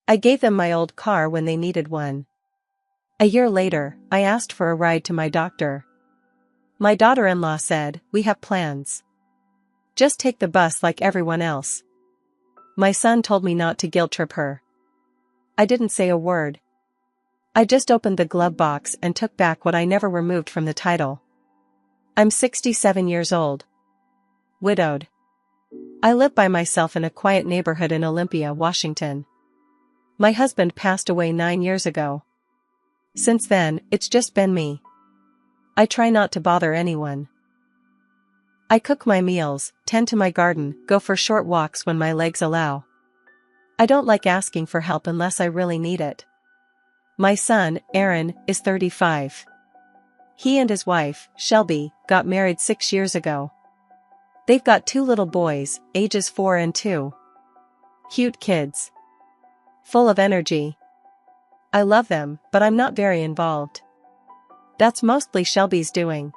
I gave them my old car when they needed one. A year later, I asked for a ride to my doctor. My daughter-in-law said, "We have plans. Just take the bus like everyone else." My son told me not to guilt trip her. I didn't say a word. I just opened the glove box and took back what I never removed from the title. I'm 67 years old. Widowed. I live by myself in a quiet neighborhood in Olympia, Washington. My husband passed away 9 years ago. Since then, it's just been me. I try not to bother anyone. I cook my meals, tend to my garden, go for short walks when my legs allow. I don't like asking for help unless I really need it. My son, Aaron, is 35. He and his wife, Shelby, got married 6 years ago. They've got 2 little boys, ages 4 and 2. Cute kids. Full of energy. I love them, but I'm not very involved. That's mostly Shelby's doing.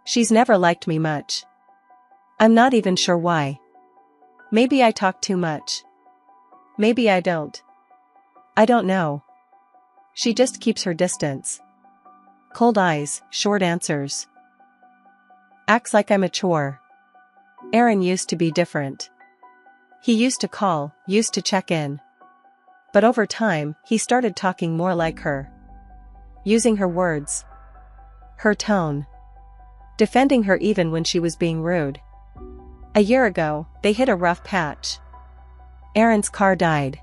She's never liked me much. I'm not even sure why. Maybe I talk too much. Maybe I don't. I don't know. She just keeps her distance. Cold eyes, short answers. Acts like I'm a chore. Aaron used to be different. He used to call, used to check in. But over time, he started talking more like her. Using her words. Her tone. Defending her even when she was being rude. A year ago, they hit a rough patch. Aaron's car died.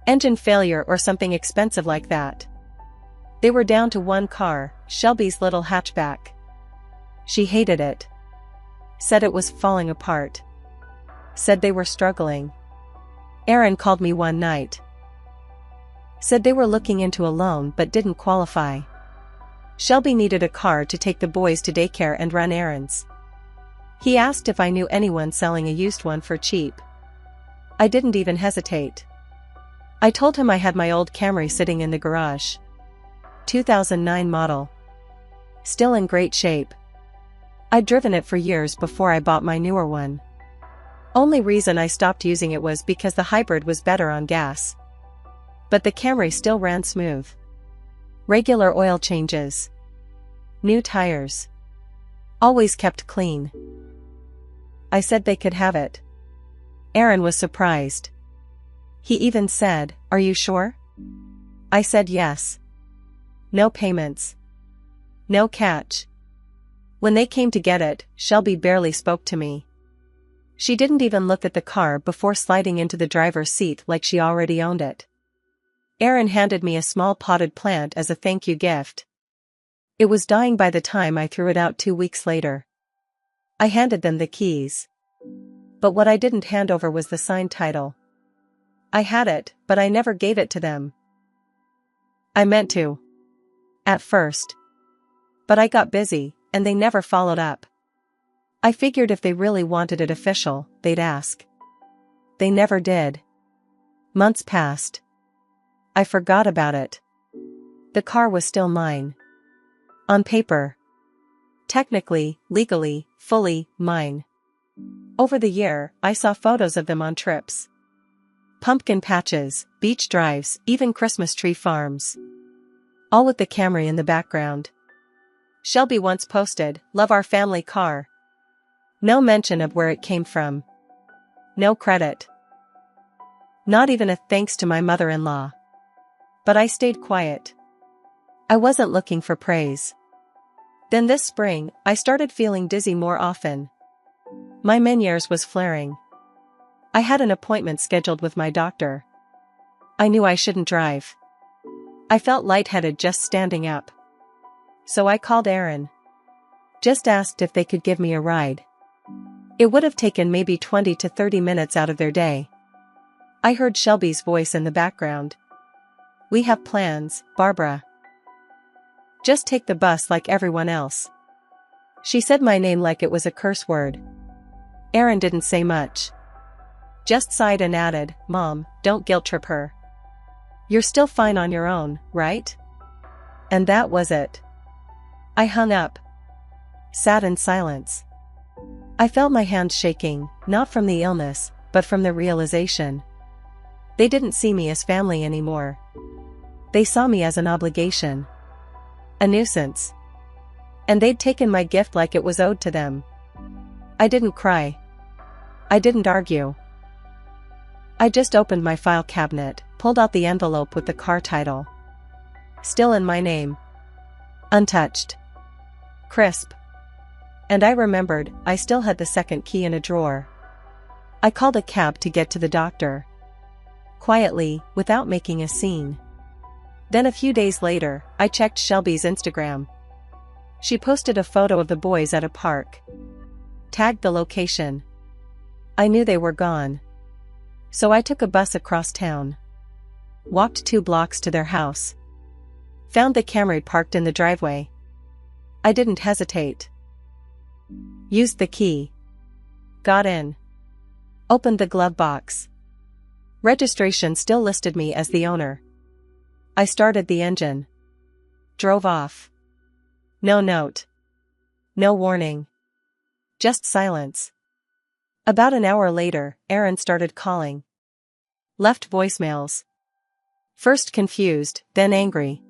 Engine failure or something expensive like that. They were down to one car, Shelby's little hatchback. She hated it. Said it was falling apart. Said they were struggling. Aaron called me one night. Said they were looking into a loan but didn't qualify. Shelby needed a car to take the boys to daycare and run errands. He asked if I knew anyone selling a used one for cheap. I didn't even hesitate. I told him I had my old Camry sitting in the garage. 2009 model. Still in great shape. I'd driven it for years before I bought my newer one. Only reason I stopped using it was because the hybrid was better on gas. But the Camry still ran smooth. Regular oil changes. New tires. Always kept clean. I said they could have it. Aaron was surprised. He even said, "Are you sure?" I said yes. No payments. No catch. When they came to get it, Shelby barely spoke to me. She didn't even look at the car before sliding into the driver's seat like she already owned it. Aaron handed me a small potted plant as a thank you gift. It was dying by the time I threw it out 2 weeks later. I handed them the keys. But what I didn't hand over was the signed title. I had it, but I never gave it to them. I meant to. At first. But I got busy, and they never followed up. I figured if they really wanted it official, they'd ask. They never did. Months passed. I forgot about it. The car was still mine. On paper. Technically, legally, fully, mine. Over the year, I saw photos of them on trips. Pumpkin patches, beach drives, even Christmas tree farms. All with the Camry in the background. Shelby once posted, "Love our family car." No mention of where it came from. No credit. Not even a thanks to my mother-in-law. But I stayed quiet. I wasn't looking for praise. Then this spring, I started feeling dizzy more often. My Meniere's was flaring. I had an appointment scheduled with my doctor. I knew I shouldn't drive. I felt lightheaded just standing up. So I called Aaron. Just asked if they could give me a ride. It would have taken maybe 20 to 30 minutes out of their day. I heard Shelby's voice in the background. "We have plans, Barbara. Just take the bus like everyone else." She said my name like it was a curse word. Aaron didn't say much. Just sighed and added, "Mom, don't guilt trip her. You're still fine on your own, right?" And that was it. I hung up. Sat in silence. I felt my hands shaking, not from the illness, but from the realization. They didn't see me as family anymore. They saw me as an obligation. A nuisance. And they'd taken my gift like it was owed to them. I didn't cry. I didn't argue. I just opened my file cabinet, pulled out the envelope with the car title. Still in my name. Untouched. Crisp. And I remembered, I still had the second key in a drawer. I called a cab to get to the doctor. Quietly, without making a scene. Then a few days later, I checked Shelby's Instagram. She posted a photo of the boys at a park. Tagged the location. I knew they were gone. So I took a bus across town. Walked 2 blocks to their house. Found the Camry parked in the driveway. I didn't hesitate. Used the key. Got in. Opened the glove box. Registration still listed me as the owner. I started the engine. Drove off. No note. No warning. Just silence. About an hour later, Aaron started calling. Left voicemails. First confused, then angry.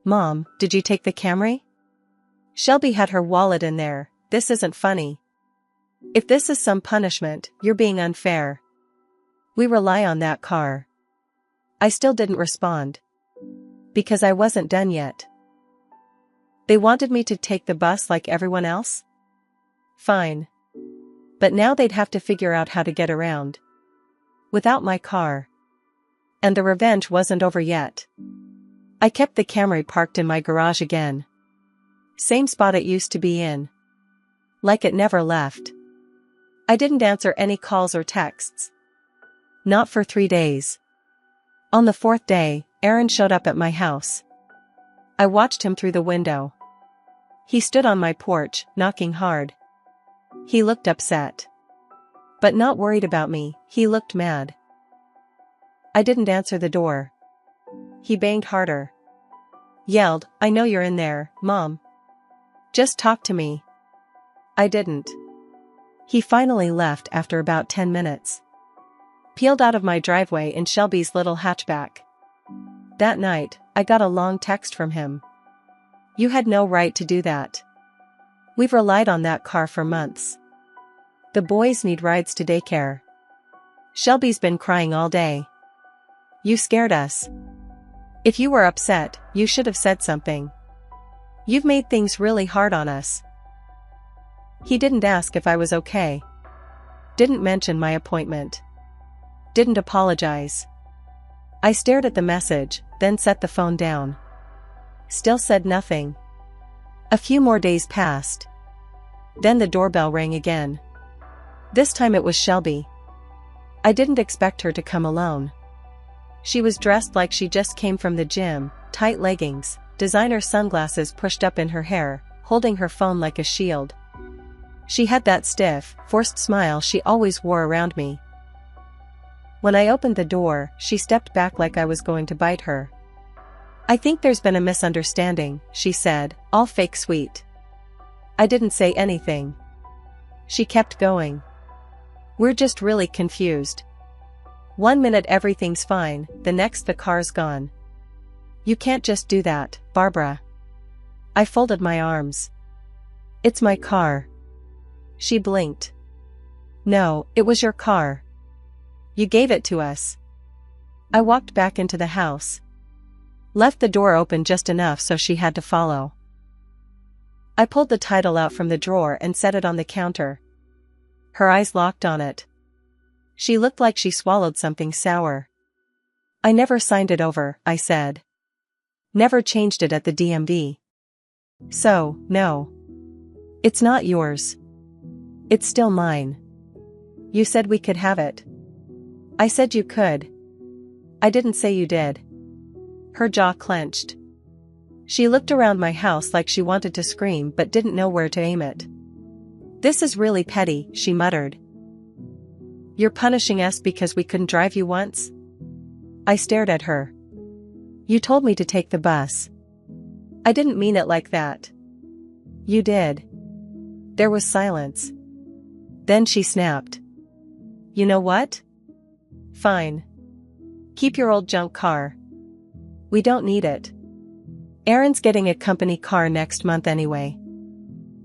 Mom, did you take the Camry? Shelby had her wallet in there. This isn't funny. If this is some punishment, you're being unfair. We rely on that car. I still didn't respond. Because I wasn't done yet. They wanted me to take the bus like everyone else? Fine. But now they'd have to figure out how to get around. Without my car. And the revenge wasn't over yet. I kept the Camry parked in my garage again. Same spot it used to be in. Like it never left. I didn't answer any calls or texts. Not for 3 days. On the 4th day, Aaron showed up at my house. I watched him through the window. He stood on my porch, knocking hard. He looked upset. But not worried about me, he looked mad. I didn't answer the door. He banged harder. Yelled, I know you're in there, Mom. Just talk to me. I didn't. He finally left after about 10 minutes. Peeled out of my driveway in Shelby's little hatchback. That night, I got a long text from him. You had no right to do that. We've relied on that car for months. The boys need rides to daycare. Shelby's been crying all day. You scared us. If you were upset, you should have said something. You've made things really hard on us. He didn't ask if I was okay. Didn't mention my appointment. Didn't apologize. I stared at the message, then set the phone down. Still said nothing. A few more days passed. Then the doorbell rang again. This time it was Shelby. I didn't expect her to come alone. She was dressed like she just came from the gym, tight leggings, designer sunglasses pushed up in her hair, holding her phone like a shield. She had that stiff, forced smile she always wore around me. When I opened the door, she stepped back like I was going to bite her. I think there's been a misunderstanding, she said, all fake sweet. I didn't say anything. She kept going. We're just really confused. 1 minute everything's fine, the next the car's gone. You can't just do that, Barbara. I folded my arms. It's my car. She blinked. No, it was your car. You gave it to us. I walked back into the house. Left the door open just enough so she had to follow. I pulled the title out from the drawer and set it on the counter. Her eyes locked on it. She looked like she swallowed something sour. I never signed it over, I said. Never changed it at the DMV. So, no. It's not yours. It's still mine. You said we could have it. I said you could. I didn't say you did. Her jaw clenched. She looked around my house like she wanted to scream but didn't know where to aim it. This is really petty, she muttered. You're punishing us because we couldn't drive you once? I stared at her. You told me to take the bus. I didn't mean it like that. You did. There was silence. Then she snapped. You know what? Fine. Keep your old junk car. We don't need it. Aaron's getting a company car next month anyway.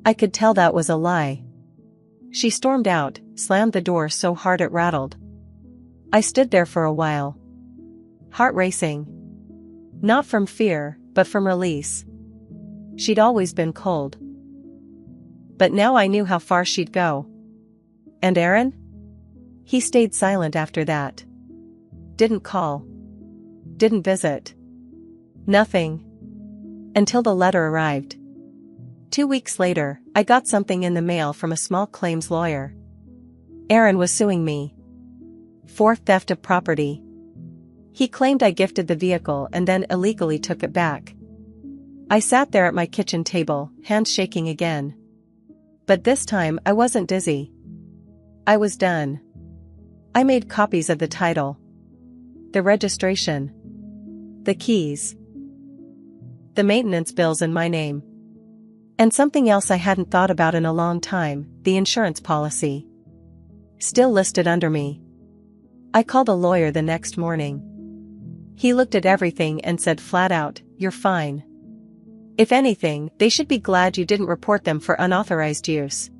I could tell that was a lie. She stormed out, slammed the door so hard it rattled. I stood there for a while. Heart racing. Not from fear, but from release. She'd always been cold. But now I knew how far she'd go. And Aaron? He stayed silent after that. Didn't call. Didn't visit. Nothing. Until the letter arrived. 2 weeks later, I got something in the mail from a small claims lawyer. Aaron was suing me for theft of property. He claimed I gifted the vehicle and then illegally took it back. I sat there at my kitchen table, hands shaking again. But this time I wasn't dizzy. I was done. I made copies of the title, the registration, the keys, the maintenance bills in my name. And something else I hadn't thought about in a long time, the insurance policy. Still listed under me. I called a lawyer the next morning. He looked at everything and said flat out, "You're fine. If anything, they should be glad you didn't report them for unauthorized use."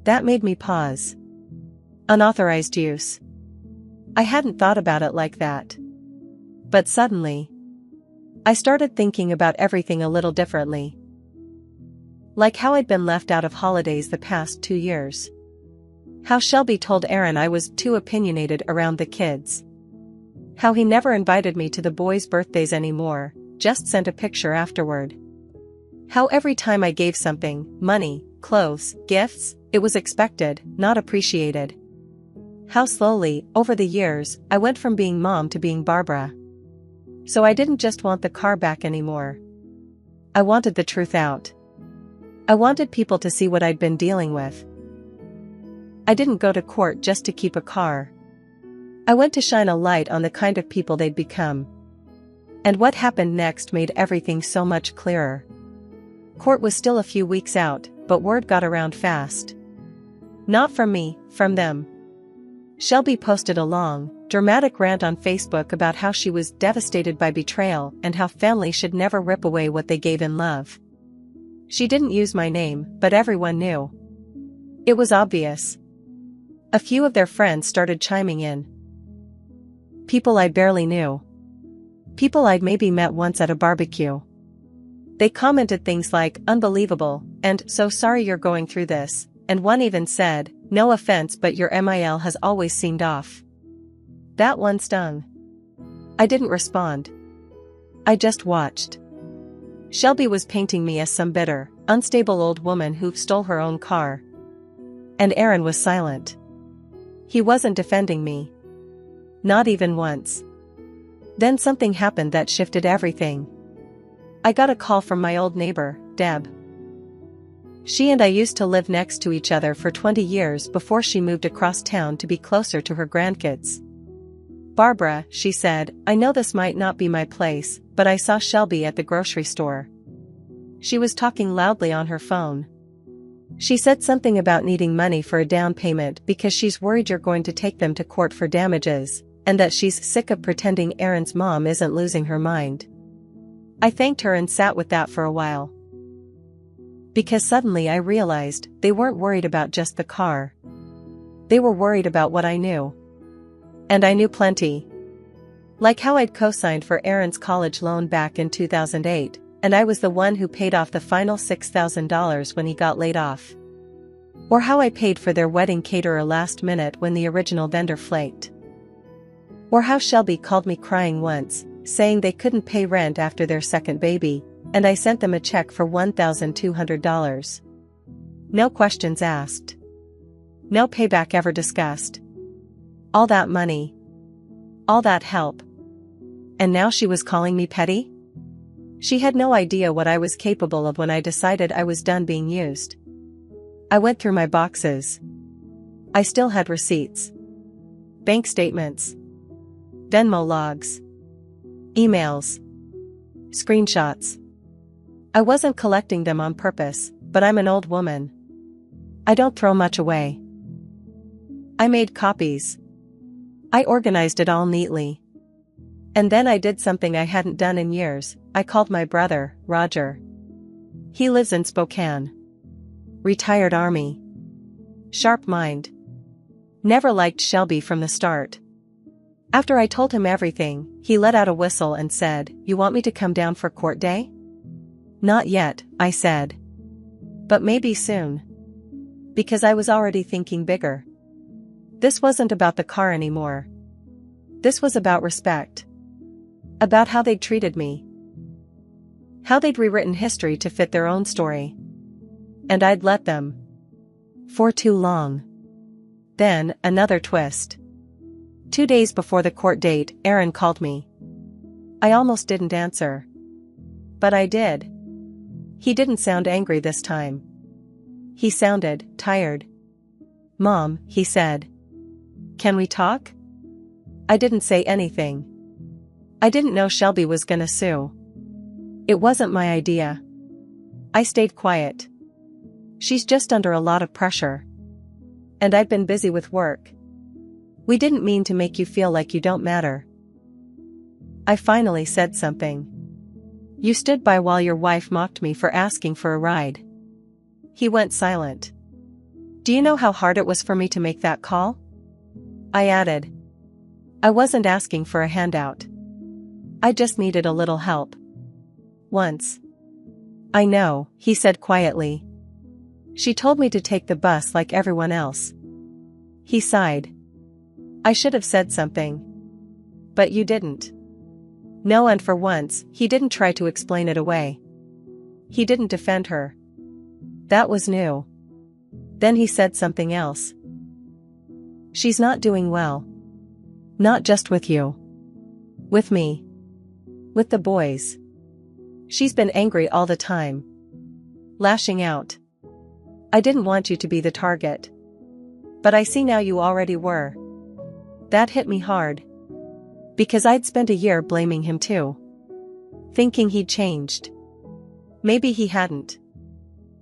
That made me pause. Unauthorized use. I hadn't thought about it like that. But suddenly, I started thinking about everything a little differently. Like how I'd been left out of holidays the past 2 years. How Shelby told Aaron I was too opinionated around the kids. How he never invited me to the boys' birthdays anymore, just sent a picture afterward. How every time I gave something, money, clothes, gifts, it was expected, not appreciated. How slowly, over the years, I went from being mom to being Barbara. So I didn't just want the car back anymore. I wanted the truth out. I wanted people to see what I'd been dealing with. I didn't go to court just to keep a car. I went to shine a light on the kind of people they'd become. And what happened next made everything so much clearer. Court was still a few weeks out, but word got around fast. Not from me, from them. Shelby posted a long, dramatic rant on Facebook about how she was devastated by betrayal and how family should never rip away what they gave in love. She didn't use my name, but everyone knew. It was obvious. A few of their friends started chiming in. People I barely knew. People I'd maybe met once at a barbecue. They commented things like, "Unbelievable," and "So sorry you're going through this," and one even said, "No offense but your MIL has always seemed off." That one stung. I didn't respond. I just watched. Shelby was painting me as some bitter, unstable old woman who stole her own car. And Aaron was silent. He wasn't defending me. Not even once. Then something happened that shifted everything. I got a call from my old neighbor, Deb. She and I used to live next to each other for 20 years before she moved across town to be closer to her grandkids. "Barbara," she said, "I know this might not be my place, but I saw Shelby at the grocery store." She was talking loudly on her phone. She said something about needing money for a down payment because she's worried you're going to take them to court for damages, and that she's sick of pretending Aaron's mom isn't losing her mind. I thanked her and sat with that for a while. Because suddenly I realized they weren't worried about just the car. They were worried about what I knew. And I knew plenty. Like how I'd co-signed for Aaron's college loan back in 2008, and I was the one who paid off the final $6,000 when he got laid off. Or how I paid for their wedding caterer last minute when the original vendor flaked. Or how Shelby called me crying once, saying they couldn't pay rent after their second baby, and I sent them a check for $1,200. No questions asked. No payback ever discussed. All that money. All that help. And now she was calling me petty? She had no idea what I was capable of when I decided I was done being used. I went through my boxes. I still had receipts. Bank statements. Venmo logs. Emails. Screenshots. I wasn't collecting them on purpose, but I'm an old woman. I don't throw much away. I made copies. I organized it all neatly. And then I did something I hadn't done in years. I called my brother, Roger. He lives in Spokane. Retired Army. Sharp mind. Never liked Shelby from the start. After I told him everything, he let out a whistle and said, "You want me to come down for court day?" "Not yet," I said. "But maybe soon." Because I was already thinking bigger. This wasn't about the car anymore. This was about respect. About how they'd treated me. How they'd rewritten history to fit their own story. And I'd let them. For too long. Then, another twist. 2 days before the court date, Aaron called me. I almost didn't answer. But I did. He didn't sound angry this time. He sounded tired. "Mom," he said. "Can we talk?" I didn't say anything. I didn't know Shelby was gonna sue. It wasn't my idea. I stayed quiet. She's just under a lot of pressure. And I'd been busy with work. "We didn't mean to make you feel like you don't matter." I finally said something. "You stood by while your wife mocked me for asking for a ride." He went silent. "Do you know how hard it was for me to make that call?" I added. "I wasn't asking for a handout. I just needed a little help. Once." "I know," he said quietly. "She told me to take the bus like everyone else." He sighed. "I should have said something. But you didn't." No, and for once, he didn't try to explain it away. He didn't defend her. That was new. Then he said something else. "She's not doing well. Not just with you. With me. With the boys. She's been angry all the time. Lashing out. I didn't want you to be the target. But I see now you already were." That hit me hard. Because I'd spent a year blaming him too. Thinking he'd changed. Maybe he hadn't.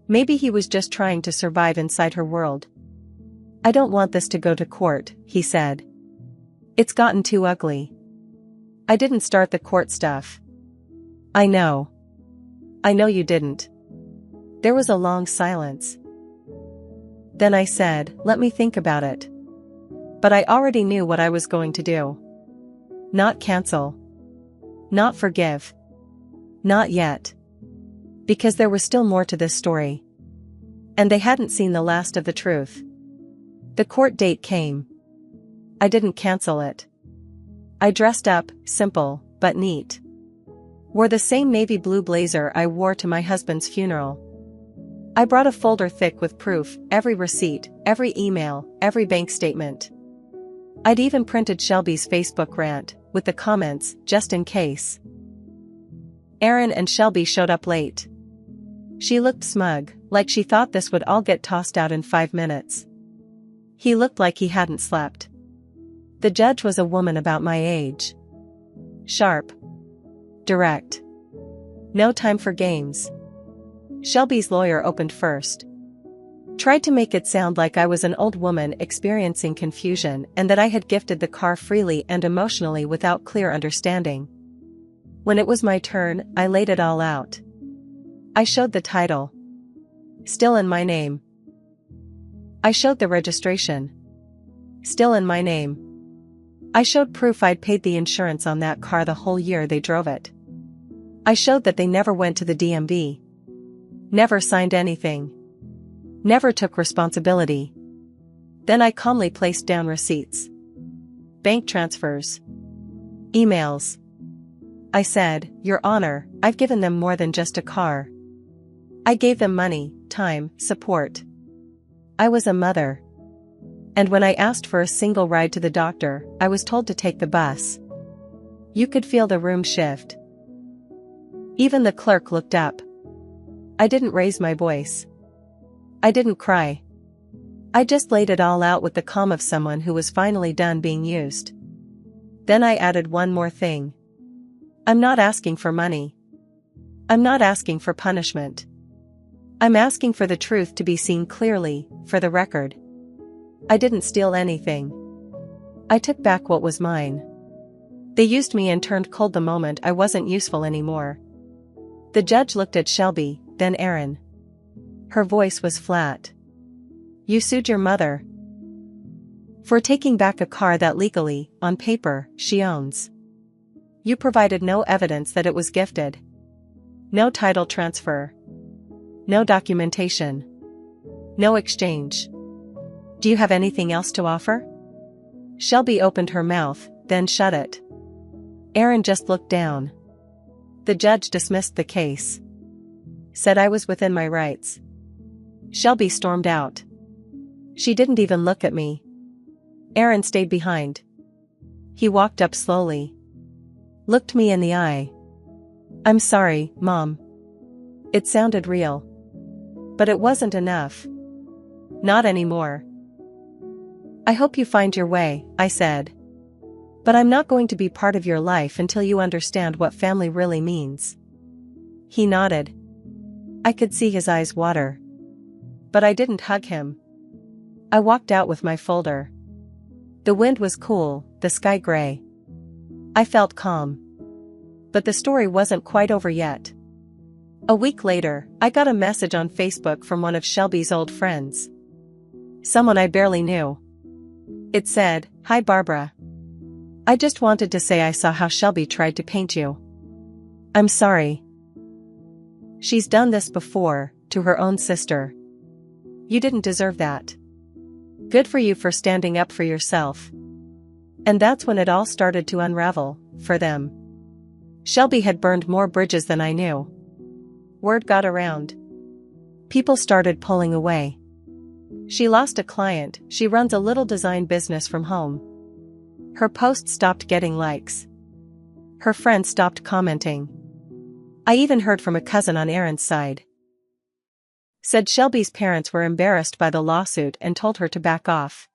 Maybe he was just trying to survive inside her world. "I don't want this to go to court," he said. "It's gotten too ugly." "I didn't start the court stuff." "I know. I know you didn't." There was a long silence. Then I said, "Let me think about it." But I already knew what I was going to do. Not cancel. Not forgive. Not yet. Because there was still more to this story. And they hadn't seen the last of the truth. The court date came. I didn't cancel it. I dressed up, simple, but neat. Wore the same navy blue blazer I wore to my husband's funeral. I brought a folder thick with proof, every receipt, every email, every bank statement. I'd even printed Shelby's Facebook rant, with the comments, just in case. Aaron and Shelby showed up late. She looked smug, like she thought this would all get tossed out in 5 minutes. He looked like he hadn't slept. The judge was a woman about my age. Sharp. Direct. No time for games. Shelby's lawyer opened first. Tried to make it sound like I was an old woman experiencing confusion and that I had gifted the car freely and emotionally without clear understanding. When it was my turn, I laid it all out. I showed the title. Still in my name. I showed the registration. Still in my name. I showed proof I'd paid the insurance on that car the whole year they drove it. I showed that they never went to the DMV. Never signed anything. Never took responsibility. Then I calmly placed down receipts. Bank transfers. Emails. I said, "Your Honor, I've given them more than just a car. I gave them money, time, support. I was a mother. And when I asked for a single ride to the doctor, I was told to take the bus." You could feel the room shift. Even the clerk looked up. I didn't raise my voice. I didn't cry. I just laid it all out with the calm of someone who was finally done being used. Then I added one more thing. I'm not asking for money. I'm not asking for punishment. I'm asking for the truth to be seen clearly, for the record. I didn't steal anything. I took back what was mine. They used me and turned cold the moment I wasn't useful anymore. The judge looked at Shelby, then Aaron. Her voice was flat. You sued your mother for taking back a car that legally, on paper, she owns. You provided no evidence that it was gifted. No title transfer. No documentation. No exchange. Do you have anything else to offer? Shelby opened her mouth, then shut it. Aaron just looked down. The judge dismissed the case. Said I was within my rights. Shelby stormed out. She didn't even look at me. Aaron stayed behind. He walked up slowly. Looked me in the eye. I'm sorry, Mom. It sounded real. But it wasn't enough. Not anymore. I hope you find your way, I said. But I'm not going to be part of your life until you understand what family really means. He nodded. I could see his eyes water. But I didn't hug him. I walked out with my folder. The wind was cool, the sky gray. I felt calm. But the story wasn't quite over yet. A week later, I got a message on Facebook from one of Shelby's old friends. Someone I barely knew. It said, Hi Barbara. I just wanted to say I saw how Shelby tried to paint you. I'm sorry. She's done this before, to her own sister. You didn't deserve that. Good for you for standing up for yourself. And that's when it all started to unravel, for them. Shelby had burned more bridges than I knew. Word got around. People started pulling away. She lost a client. She runs a little design business from home. Her posts stopped getting likes. Her friends stopped commenting. I even heard from a cousin on Aaron's side. Said Shelby's parents were embarrassed by the lawsuit and told her to back off.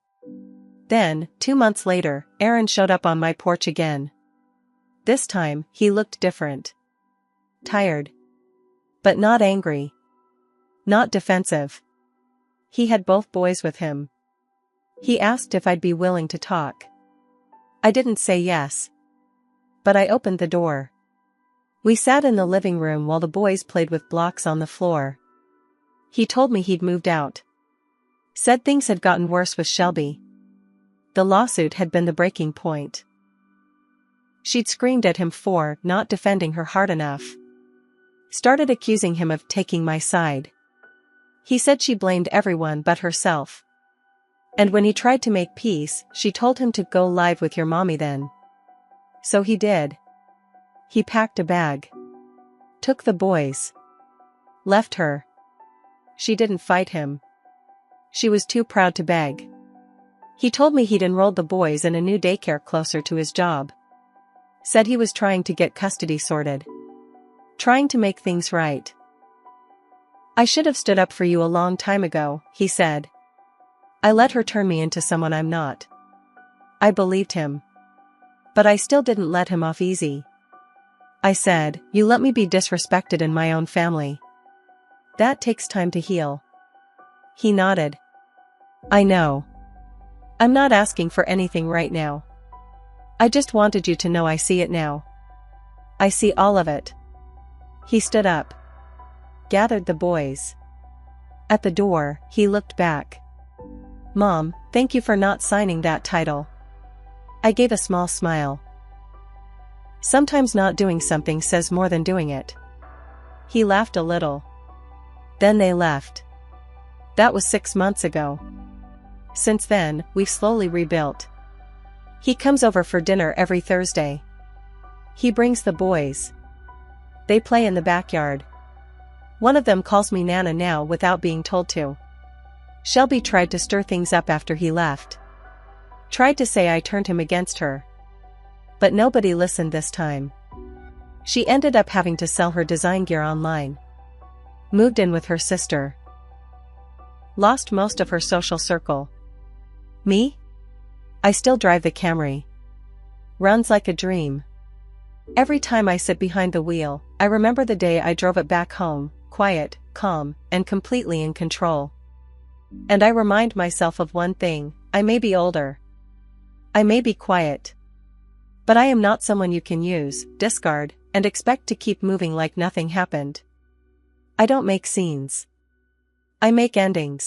Then, 2 months later, Aaron showed up on my porch again. This time, he looked different. Tired. But not angry. Not defensive. He had both boys with him. He asked if I'd be willing to talk. I didn't say yes. But I opened the door. We sat in the living room while the boys played with blocks on the floor. He told me he'd moved out. Said things had gotten worse with Shelby. The lawsuit had been the breaking point. She'd screamed at him for not defending her hard enough. Started accusing him of taking my side. He said she blamed everyone but herself. And when he tried to make peace, she told him to go live with your mommy then. So he did. He packed a bag. Took the boys. Left her. She didn't fight him. She was too proud to beg. He told me he'd enrolled the boys in a new daycare closer to his job. Said he was trying to get custody sorted. Trying to make things right. I should have stood up for you a long time ago, he said. I let her turn me into someone I'm not. I believed him. But I still didn't let him off easy. I said, you let me be disrespected in my own family. That takes time to heal. He nodded. I know. I'm not asking for anything right now. I just wanted you to know I see it now. I see all of it. He stood up. Gathered the boys. At the door, he looked back. Mom, thank you for not signing that title. I gave a small smile. Sometimes not doing something says more than doing it. He laughed a little. Then they left. That was 6 months ago. Since then, we've slowly rebuilt. He comes over for dinner every Thursday. He brings the boys. They play in the backyard. One of them calls me Nana now without being told to. Shelby tried to stir things up after he left. Tried to say I turned him against her. But nobody listened this time. She ended up having to sell her design gear online. Moved in with her sister. Lost most of her social circle. Me? I still drive the Camry. Runs like a dream. Every time I sit behind the wheel, I remember the day I drove it back home, quiet, calm, and completely in control. And I remind myself of one thing, I may be older. I may be quiet. But I am not someone you can use, discard, and expect to keep moving like nothing happened. I don't make scenes. I make endings.